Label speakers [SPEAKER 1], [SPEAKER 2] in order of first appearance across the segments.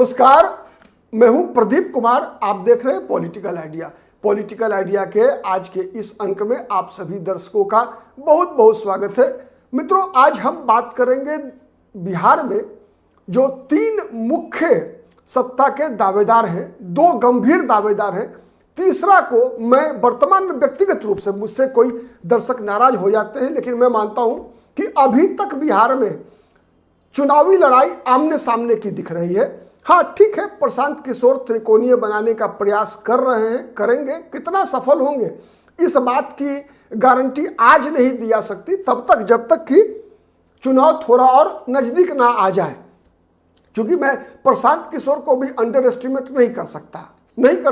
[SPEAKER 1] नमस्कार, मैं हूं प्रदीप कुमार। आप देख रहे हैं पॉलिटिकल आइडिया। पॉलिटिकल आइडिया के आज के इस अंक में आप सभी दर्शकों का बहुत बहुत स्वागत है। मित्रों, आज हम बात करेंगे बिहार में जो तीन मुख्य सत्ता के दावेदार हैं, दो गंभीर दावेदार हैं, तीसरा को मैं वर्तमान में व्यक्तिगत रूप से, मुझसे कोई दर्शक नाराज हो जाते हैं, लेकिन मैं मानता हूं कि अभी तक बिहार में चुनावी लड़ाई आमने सामने की दिख रही है। हाँ ठीक है, प्रशांत किशोर त्रिकोणीय बनाने का प्रयास कर रहे हैं, करेंगे, कितना सफल होंगे इस बात की गारंटी आज नहीं दी जा सकती, तब तक जब तक कि चुनाव थोड़ा और नजदीक ना आ जाए। क्योंकि मैं प्रशांत किशोर को भी अंडर एस्टिमेट नहीं कर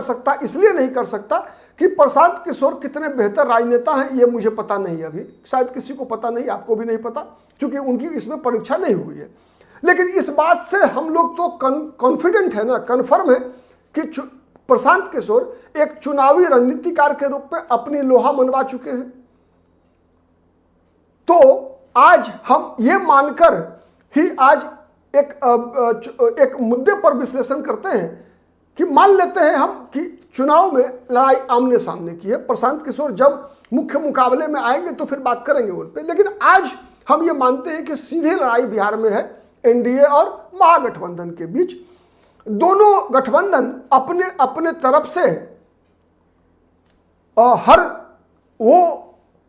[SPEAKER 1] सकता, इसलिए नहीं कर सकता कि प्रशांत किशोर कितने बेहतर राजनेता हैं ये मुझे पता नहीं, अभी शायद किसी को पता नहीं, आपको भी नहीं पता, क्योंकि उनकी इसमें परीक्षा नहीं हुई है। लेकिन इस बात से हम लोग तो कॉन्फिडेंट है ना, कन्फर्म है कि प्रशांत किशोर एक चुनावी रणनीतिकार के रूप में अपनी लोहा मनवा चुके हैं। तो आज हम ये मानकर ही आज एक मुद्दे पर विश्लेषण करते हैं कि मान लेते हैं हम कि चुनाव में लड़ाई आमने सामने की है। प्रशांत किशोर जब मुख्य मुकाबले में आएंगे तो फिर बात करेंगे उन पे, लेकिन आज हम ये मानते हैं कि सीधी लड़ाई बिहार में है एनडीए और महागठबंधन के बीच। दोनों गठबंधन अपने अपने तरफ से हर वो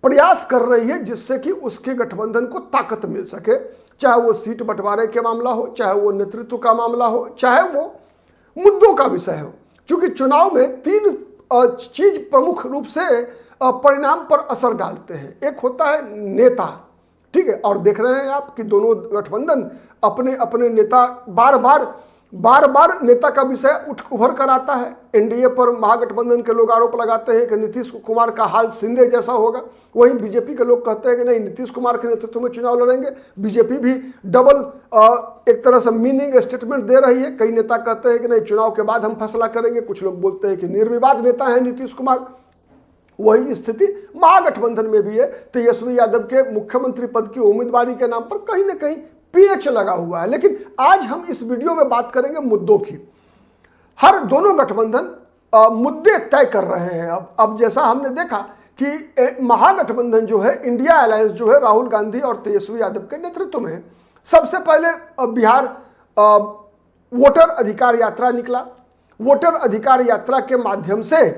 [SPEAKER 1] प्रयास कर रही है जिससे कि उसके गठबंधन को ताकत मिल सके, चाहे वो सीट बंटवारे के मामला हो, चाहे वो नेतृत्व का मामला हो, चाहे वो मुद्दों का विषय हो। क्योंकि चुनाव में तीन चीज प्रमुख रूप से परिणाम पर असर डालते हैं। एक होता है नेता, ठीक है, और देख रहे हैं आप कि दोनों गठबंधन अपने अपने नेता बार बार नेता का विषय उभर कर आता है। एनडीए पर महागठबंधन के लोग आरोप लगाते हैं कि नीतीश कुमार का हाल शिंदे जैसा होगा, वहीं बीजेपी के लोग कहते हैं कि नहीं, नीतीश कुमार के नेतृत्व में चुनाव लड़ेंगे। बीजेपी भी डबल एक तरह से मीनिंग स्टेटमेंट दे रही है। कई नेता कहते हैं कि नहीं, चुनाव के बाद हम फैसला करेंगे, कुछ लोग बोलते हैं कि निर्विवाद नेता है नीतीश कुमार। वही स्थिति महागठबंधन में भी है। तेजस्वी यादव के मुख्यमंत्री पद की उम्मीदवारी के नाम पर कहीं ना कहीं पीएच लगा हुआ है। लेकिन आज हम इस वीडियो में बात करेंगे मुद्दों की। हर दोनों गठबंधन मुद्दे तय कर रहे हैं। अब जैसा हमने देखा कि महागठबंधन जो है, इंडिया अलायंस जो है, राहुल गांधी और तेजस्वी यादव के नेतृत्व में है। सबसे पहले बिहार वोटर अधिकार यात्रा निकला। वोटर अधिकार यात्रा के माध्यम से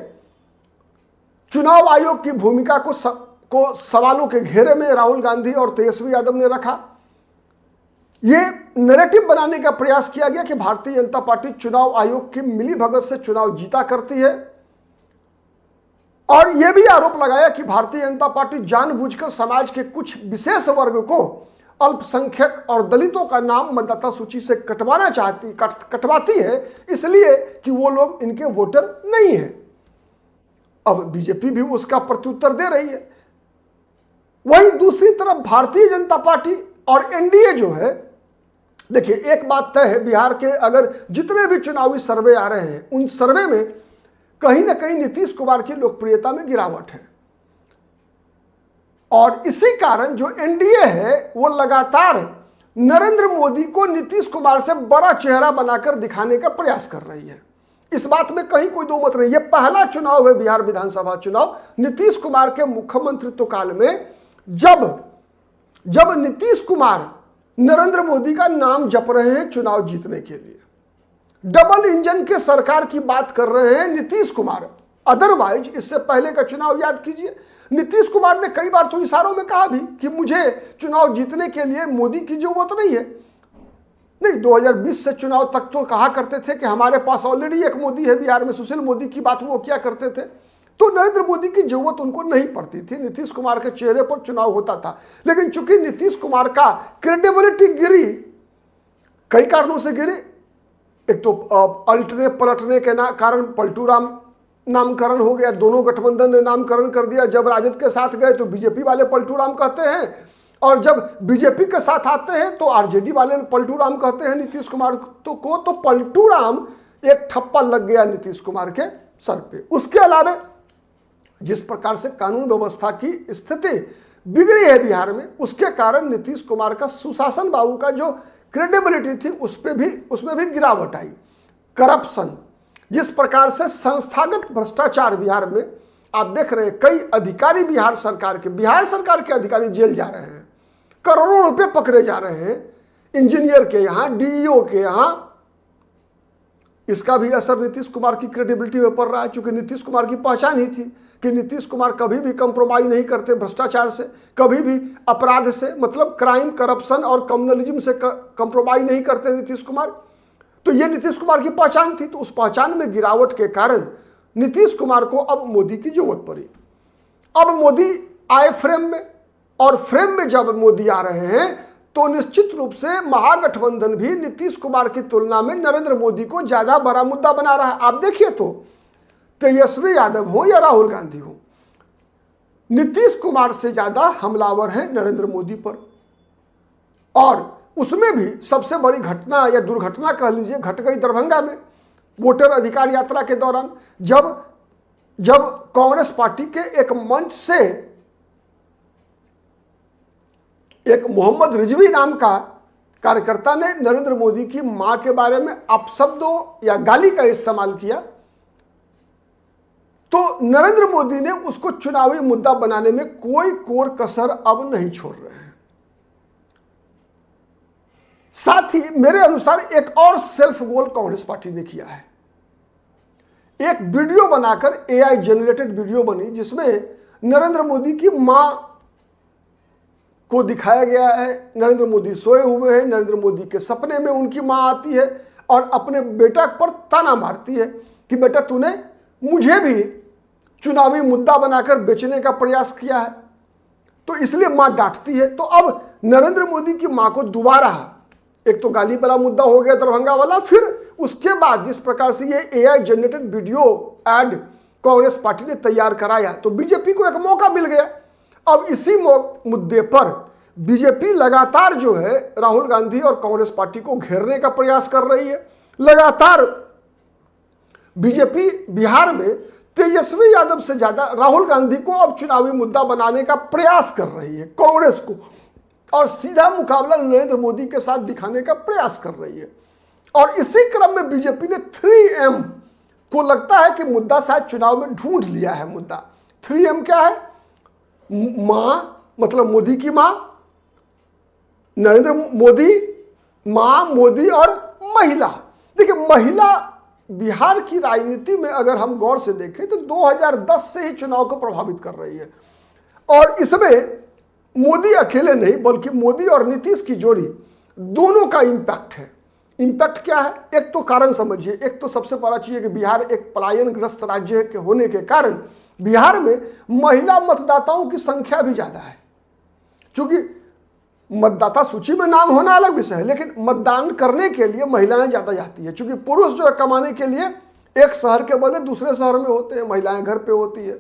[SPEAKER 1] चुनाव आयोग की भूमिका को सवालों के घेरे में राहुल गांधी और तेजस्वी यादव ने रखा। ये नैरेटिव बनाने का प्रयास किया गया कि भारतीय जनता पार्टी चुनाव आयोग की मिलीभगत से चुनाव जीता करती है, और यह भी आरोप लगाया कि भारतीय जनता पार्टी जानबूझकर समाज के कुछ विशेष वर्ग को, अल्पसंख्यक और दलितों का नाम मतदाता सूची से कटवाती है, इसलिए कि वो लोग इनके वोटर नहीं है। अब बीजेपी भी उसका प्रत्युत्तर दे रही है। वहीं दूसरी तरफ भारतीय जनता पार्टी और एनडीए जो है, देखिए एक बात तय है, बिहार के अगर जितने भी चुनावी सर्वे आ रहे हैं उन सर्वे में कहीं ना कहीं नीतीश कुमार की लोकप्रियता में गिरावट है। और इसी कारण जो एनडीए है वो लगातार नरेंद्र मोदी को नीतीश कुमार से बड़ा चेहरा बनाकर दिखाने का प्रयास कर रही है। इस बात में कहीं कोई दो मत नहीं। यह पहला चुनाव है बिहार विधानसभा चुनाव नीतीश कुमार के मुख्यमंत्रित्व काल में, जब नीतीश कुमार नरेंद्र मोदी का नाम जप रहे हैं चुनाव जीतने के लिए। डबल इंजन के सरकार की बात कर रहे हैं नीतीश कुमार। अदरवाइज इससे पहले का चुनाव याद कीजिए, नीतीश कुमार ने कई बार तो इशारों में कहा भी कि मुझे चुनाव जीतने के लिए मोदी की जरूरत नहीं है। नहीं, 2020 से चुनाव तक तो कहा करते थे कि हमारे पास ऑलरेडी एक मोदी है बिहार में, सुशील मोदी की बात वो क्या करते थे, तो नरेंद्र मोदी की जरूरत उनको नहीं पड़ती थी। नीतीश कुमार के चेहरे पर चुनाव होता था। लेकिन चूंकि नीतीश कुमार का क्रेडिबिलिटी गिरी, कई कारणों से गिरी। एक तो अल्टने पलटने के कारण पलटू राम नामकरण हो गया, दोनों गठबंधन ने नामकरण कर दिया। जब राजद के साथ गए तो बीजेपी वाले पलटू राम कहते हैं, और जब बीजेपी के साथ आते हैं तो आरजेडी वाले पलटू राम कहते हैं नीतीश कुमार को। तो पलटू राम एक ठप्पा लग गया नीतीश कुमार के सर पे। उसके अलावा जिस प्रकार से कानून व्यवस्था की स्थिति बिगड़ी है बिहार में, उसके कारण नीतीश कुमार का सुशासन बाबू का जो क्रेडिबिलिटी थी उसमें भी गिरावट आई। करप्शन, जिस प्रकार से संस्थागत भ्रष्टाचार बिहार में आप देख रहे हैं, कई अधिकारी बिहार सरकार के अधिकारी जेल जा रहे हैं, करोड़ों रुपए पकड़े जा रहे हैं, इंजीनियर के यहां, डीईओ के यहां। इसका भी असर नीतीश कुमार की क्रेडिबिलिटी में पड़ रहा है, क्योंकि नीतीश कुमार की पहचान ही थी कि नीतीश कुमार कभी भी कंप्रोमाइज नहीं करते भ्रष्टाचार से, कभी भी अपराध से, मतलब क्राइम, करप्शन और कम्युनलिज्म से कंप्रोमाइज नहीं करते नीतीश कुमार। तो ये नीतीश कुमार की पहचान थी। तो उस पहचान में गिरावट के कारण नीतीश कुमार को अब मोदी की जरूरत पड़ी। अब मोदी आए फ्रेम में, और फ्रेम में जब मोदी आ रहे हैं तो निश्चित रूप से महागठबंधन भी नीतीश कुमार की तुलना में नरेंद्र मोदी को ज्यादा बड़ा मुद्दा बना रहा है। आप देखिए तो तेजस्वी यादव हो या राहुल गांधी हो, नीतीश कुमार से ज्यादा हमलावर है नरेंद्र मोदी पर। और उसमें भी सबसे बड़ी घटना या दुर्घटना कह लीजिए घट गई दरभंगा में वोटर अधिकार यात्रा के दौरान, जब कांग्रेस पार्टी के एक मंच से एक मोहम्मद रिजवी नाम का कार्यकर्ता ने नरेंद्र मोदी की मां के बारे में अपशब्दों या गाली का इस्तेमाल किया, तो नरेंद्र मोदी ने उसको चुनावी मुद्दा बनाने में कोई कोर कसर अब नहीं छोड़ रहे हैं। साथ ही मेरे अनुसार एक और सेल्फ गोल कांग्रेस पार्टी ने किया है। एक वीडियो बनाकर, एआई जनरेटेड वीडियो बनी जिसमें नरेंद्र मोदी की मां को दिखाया गया है। नरेंद्र मोदी सोए हुए हैं, नरेंद्र मोदी के सपने में उनकी मां आती है और अपने बेटा पर ताना मारती है कि बेटा तूने मुझे भी चुनावी मुद्दा बनाकर बेचने का प्रयास किया है। तो इसलिए मां डांटती है। तो अब नरेंद्र मोदी की मां को दोबारा एक तो गाली वाला मुद्दा हो गया दरभंगा वाला, फिर उसके बाद जिस प्रकार से ये AI generated video add Congress party ने तैयार कराया, तो बीजेपी को एक मौका मिल गया। अब इसी मुद्दे पर बीजेपी लगातार जो है राहुल गांधी और कांग्रेस पार्टी को घेरने का प्रयास कर रही है। लगातार बीजेपी बिहार में तेजस्वी यादव से ज्यादा राहुल गांधी को अब चुनावी मुद्दा बनाने का प्रयास कर रही है, कांग्रेस को, और सीधा मुकाबला नरेंद्र मोदी के साथ दिखाने का प्रयास कर रही है। और इसी क्रम में बीजेपी ने 3M को लगता है कि मुद्दा शायद चुनाव में ढूंढ लिया है। मुद्दा 3M क्या है? मां, मतलब मोदी की मां, नरेंद्र मोदी, मां, मोदी और महिला। देखिए, महिला बिहार की राजनीति में अगर हम गौर से देखें तो 2010 से ही चुनाव को प्रभावित कर रही है। और इसमें मोदी अकेले नहीं बल्कि मोदी और नीतीश की जोड़ी दोनों का इंपैक्ट है। इंपैक्ट क्या है? एक तो कारण समझिए, एक तो सबसे बड़ा चीज है कि बिहार एक पलायनग्रस्त राज्य के होने के कारण बिहार में महिला मतदाताओं की संख्या भी ज्यादा है। क्योंकि मतदाता सूची में नाम होना अलग विषय है, लेकिन मतदान करने के लिए महिलाएं ज्यादा जाती है। क्योंकि पुरुष जो है कमाने के लिए एक शहर के बदले दूसरे शहर में होते हैं, महिलाएं घर पे होती है।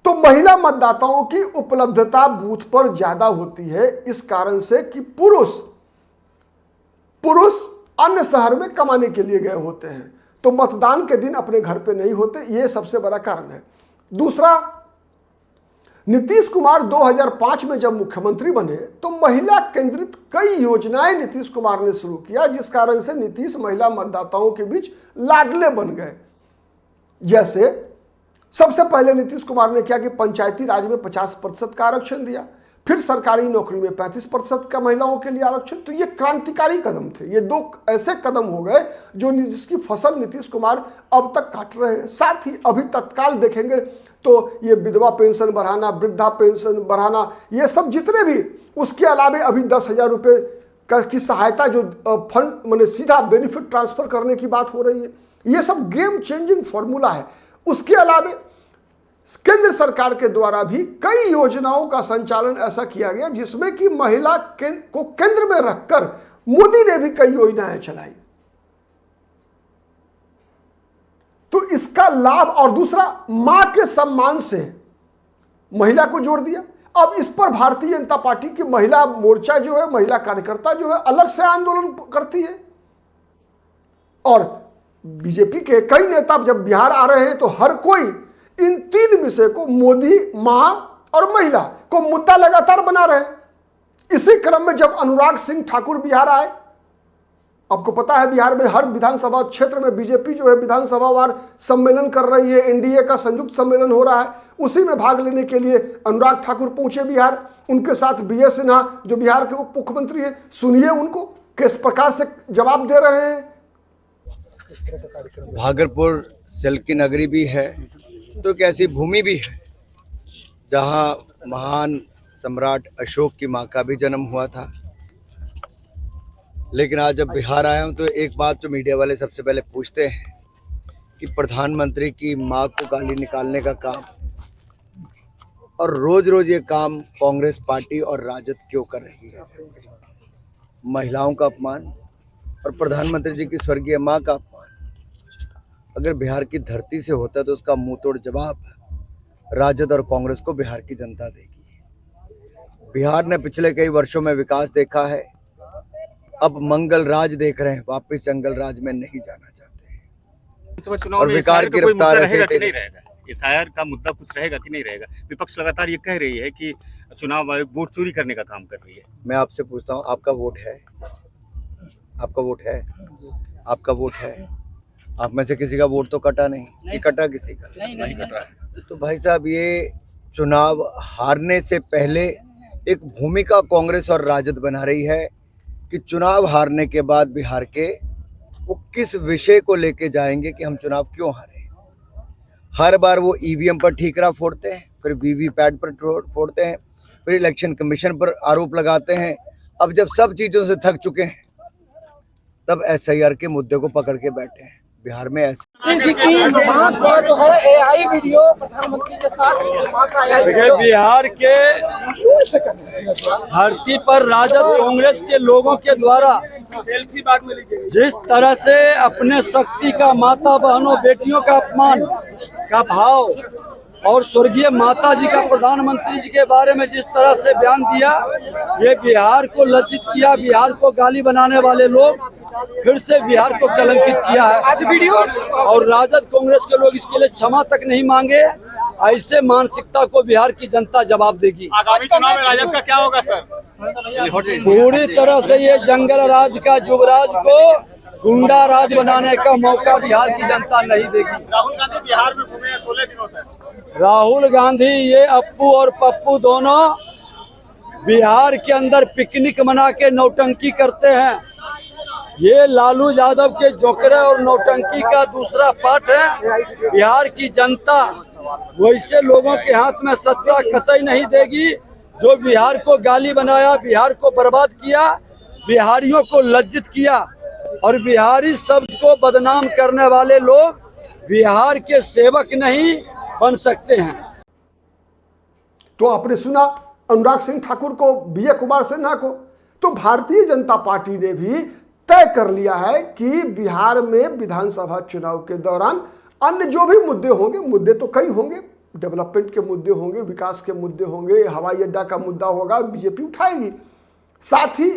[SPEAKER 1] तो महिला मतदाताओं की उपलब्धता बूथ पर ज्यादा होती है, इस कारण से कि पुरुष अन्य शहर में कमाने के लिए गए होते हैं, तो मतदान के दिन अपने घर पे नहीं होते। यह सबसे बड़ा कारण है। दूसरा, नीतीश कुमार 2005 में जब मुख्यमंत्री बने तो महिला केंद्रित कई योजनाएं नीतीश कुमार ने शुरू किया, जिस कारण से नीतीश महिला मतदाताओं के बीच लाडले बन गए। जैसे सबसे पहले नीतीश कुमार ने क्या कि पंचायती राज में 50% का आरक्षण दिया, फिर सरकारी नौकरी में 35% का महिलाओं के लिए आरक्षण। तो ये क्रांतिकारी कदम थे। ये दो ऐसे कदम हो गए जो जिसकी फसल नीतीश कुमार अब तक काट रहे हैं। साथ ही अभी तत्काल देखेंगे तो ये विधवा पेंशन बढ़ाना, वृद्धा पेंशन बढ़ाना, ये सब जितने भी, उसके अलावे अभी 10,000 रुपये की सहायता जो फंड मैंने सीधा बेनिफिट ट्रांसफर करने की बात हो रही है, ये सब गेम चेंजिंग फॉर्मूला है। उसके अलावे केंद्र सरकार के द्वारा भी कई योजनाओं का संचालन ऐसा किया गया जिसमें कि महिला को केंद्र में रखकर मोदी ने भी कई योजनाएं चलाई। तो इसका लाभ, और दूसरा, मां के सम्मान से महिला को जोड़ दिया। अब इस पर भारतीय जनता पार्टी की महिला मोर्चा जो है, महिला कार्यकर्ता जो है, अलग से आंदोलन करती है। और बीजेपी के कई नेता जब बिहार आ रहे हैं तो हर कोई इन तीन विषय को, मोदी, मां और महिला को मुद्दा लगातार बना रहे। इसी क्रम में जब अनुराग सिंह ठाकुर बिहार आए आपको पता है बिहार में हर विधानसभा क्षेत्र में बीजेपी जो है विधानसभावार सम्मेलन कर रही है, एनडीए का संयुक्त सम्मेलन हो रहा है। उसी में भाग लेने के लिए अनुराग ठाकुर पहुंचे बिहार, उनके साथ बीएस सिन्हा जो बिहार के उप मुख्यमंत्री है। सुनिए उनको किस प्रकार से जवाब दे रहे हैं।
[SPEAKER 2] भागलपुर सेल की नगरी भी है तो एक ऐसी भूमि भी है जहां महान सम्राट अशोक की मां का भी जन्म हुआ था। लेकिन आज जब बिहार आया हूं तो एक बात जो मीडिया वाले सबसे पहले पूछते हैं कि प्रधानमंत्री की मां को गाली निकालने का काम और रोज रोज ये काम कांग्रेस पार्टी और राजद क्यों कर रही है। महिलाओं का अपमान और प्रधानमंत्री जी की स्वर्गीय मां का अपमान अगर बिहार की धरती से होता है तो उसका मुंह तोड़ जवाब राजद और कांग्रेस को बिहार की जनता देगी। बिहार ने पिछले कई वर्षों में विकास देखा है, अब मंगल राज देख रहे हैं, वापस जंगल राज में नहीं जाना चाहते।
[SPEAKER 3] और विकार की रफ्तार रहेगा, एसआईआर का मुद्दा कुछ रहेगा कि नहीं रहेगा? विपक्ष लगातार ये कह रही है कि चुनाव आयोग वोट चोरी करने का काम कर रही है।
[SPEAKER 2] मैं आपसे पूछता हूँ, आपका वोट है? आपका वोट है? आपका वोट है? आप में से किसी का वोट तो कटा नहीं कटा किसी का?
[SPEAKER 3] नहीं कटा।
[SPEAKER 2] तो भाई साहब, ये चुनाव हारने से पहले एक भूमिका कांग्रेस और राजद बना रही है कि चुनाव हारने के बाद बिहार के वो किस विषय को लेके जाएंगे कि हम चुनाव क्यों हारे। हर बार वो ईवीएम पर ठीकरा फोड़ते हैं, फिर वीवीपैट पर फोड़ते हैं, फिर इलेक्शन कमीशन पर आरोप लगाते हैं। अब जब सब चीज़ों से थक चुके हैं तब एसआईआर के मुद्दे को पकड़ के बैठे हैं। बिहार में
[SPEAKER 4] जो है एआई वीडियो प्रधानमंत्री के साथ
[SPEAKER 5] देखिए, बिहार के धरती पर राजद कांग्रेस के लोगों के द्वारा जिस तरह से अपने शक्ति का, माता बहनों बेटियों का अपमान का भाव और स्वर्गीय माता जी का प्रधानमंत्री जी के बारे में जिस तरह से बयान दिया, ये बिहार को लज्जित किया। बिहार को गाली बनाने वाले लोग फिर से बिहार को कलंकित किया है
[SPEAKER 4] आज वीडियो,
[SPEAKER 5] और राजद कांग्रेस के लोग इसके लिए क्षमा तक नहीं मांगे। ऐसे मानसिकता को बिहार की जनता जवाब देगी।
[SPEAKER 3] आगामी चुनाव में राजद का क्या होगा सर?
[SPEAKER 5] पूरी तरह से ये जंगल राज का युवराज को गुंडा राज बनाने का मौका बिहार की जनता नहीं देगी।
[SPEAKER 3] राहुल गांधी बिहार में घूमे हैं 16 दिनों तक।
[SPEAKER 5] राहुल गांधी, ये अप्पू और पप्पू दोनों बिहार के अंदर पिकनिक मना के नौटंकी करते हैं। ये लालू यादव के जोकरे और नौटंकी का दूसरा पार्ट है। बिहार की जनता वैसे लोगों के हाथ में सत्ता कतई नहीं देगी जो बिहार को गाली बनाया, बिहार को बर्बाद किया, बिहारियों को लज्जित किया और बिहारी शब्द को बदनाम करने वाले लोग बिहार के सेवक नहीं बन सकते हैं।
[SPEAKER 1] तो आपने सुना अनुराग सिंह ठाकुर को, विजय कुमार सिन्हा को। तो भारतीय जनता पार्टी ने भी तय कर लिया है कि बिहार में विधानसभा चुनाव के दौरान अन्य जो भी मुद्दे होंगे, मुद्दे तो कई होंगे, डेवलपमेंट के मुद्दे होंगे, विकास के मुद्दे होंगे, हवाई अड्डा का मुद्दा होगा, बीजेपी उठाएगी। साथ ही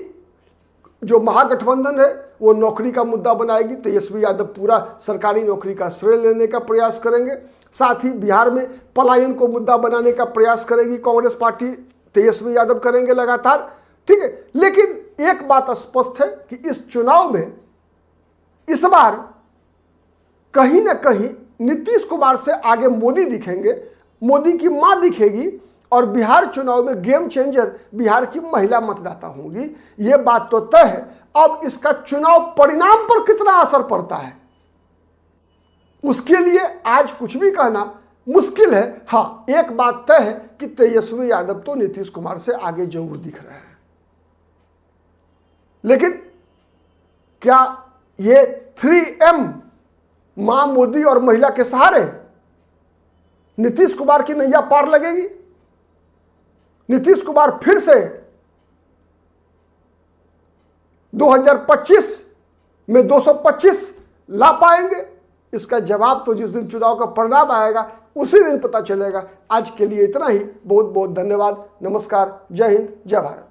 [SPEAKER 1] जो महागठबंधन है वो नौकरी का मुद्दा बनाएगी। तेजस्वी यादव पूरा सरकारी नौकरी का श्रेय लेने का प्रयास करेंगे। साथ ही बिहार में पलायन को मुद्दा बनाने का प्रयास करेगी कांग्रेस पार्टी, तेजस्वी यादव करेंगे लगातार। ठीक है, लेकिन एक बात स्पष्ट है कि इस चुनाव में इस बार कहीं ना कहीं नीतीश कुमार से आगे मोदी दिखेंगे, मोदी की मां दिखेगी और बिहार चुनाव में गेम चेंजर बिहार की महिला मतदाता होंगी। यह बात तो तय है। अब इसका चुनाव परिणाम पर कितना असर पड़ता है उसके लिए आज कुछ भी कहना मुश्किल है। हाँ, एक बात तय है कि तेजस्वी यादव तो नीतीश कुमार से आगे जरूर दिख रहे हैं। लेकिन क्या ये 3M मां मोदी और महिला के सहारे नीतीश कुमार की नैया पार लगेगी? नीतीश कुमार फिर से 2025 में 225 ला पाएंगे? इसका जवाब तो जिस दिन चुनाव का परिणाम आएगा उसी दिन पता चलेगा। आज के लिए इतना ही। बहुत बहुत धन्यवाद। नमस्कार। जय हिंद, जय भारत।